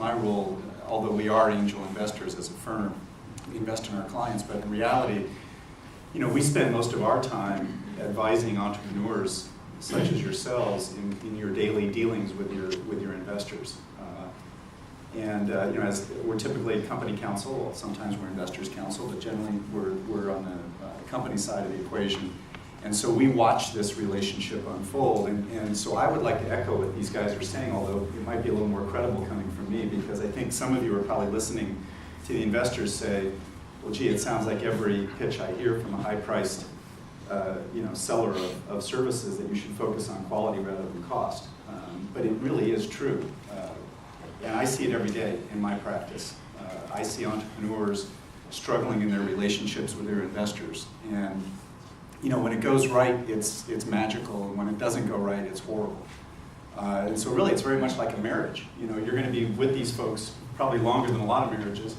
my role, although we are angel investors as a firm, we invest in our clients, but in reality, we spend most of our time advising entrepreneurs such as yourselves in your daily dealings with your investors. As we're typically company counsel, sometimes we're investors counsel, but generally we're on the company side of the equation. And so we watch this relationship unfold, and so I would like to echo what these guys are saying, although it might be a little more credible coming from me, because I think some of you are probably listening to the investors say, well, gee, it sounds like every pitch I hear from a high-priced seller of services that you should focus on quality rather than cost. But it really is true. And I see it every day in my practice. I see entrepreneurs struggling in their relationships with their investors. And when it goes right, it's magical, and when it doesn't go right, it's horrible. And so really, it's very much like a marriage. You're going to be with these folks probably longer than a lot of marriages.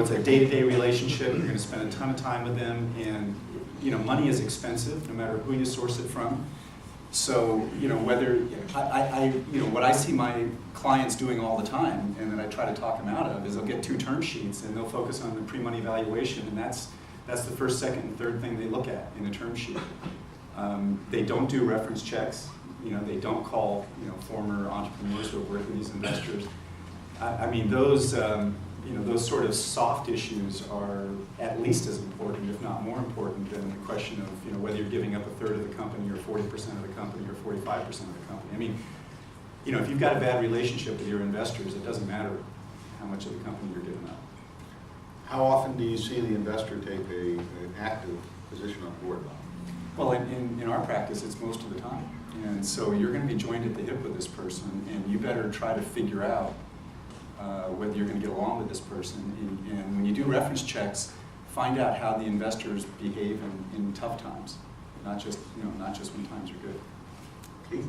It's a day-to-day relationship. You're going to spend a ton of time with them, and money is expensive, no matter who you source it from. So what I see my clients doing all the time, and that I try to talk them out of, is they'll get 2 term sheets and they'll focus on the pre-money valuation, and that's the first, second, and third thing they look at in a term sheet. They don't do reference checks. They don't call former entrepreneurs who have worked with these investors. Those sort of soft issues are at least as important, if not more important, than the question of whether you're giving up a third of the company, or 40% of the company, or 45% of the company. If you've got a bad relationship with your investors, it doesn't matter how much of the company you're giving up. How often do you see the investor take an active position on board? Well, in our practice, it's most of the time. And so you're going to be joined at the hip with this person, and you better try to figure out whether you're going to get along with this person. And when you do reference checks, find out how the investors behave in tough times, not just when times are good. Keith?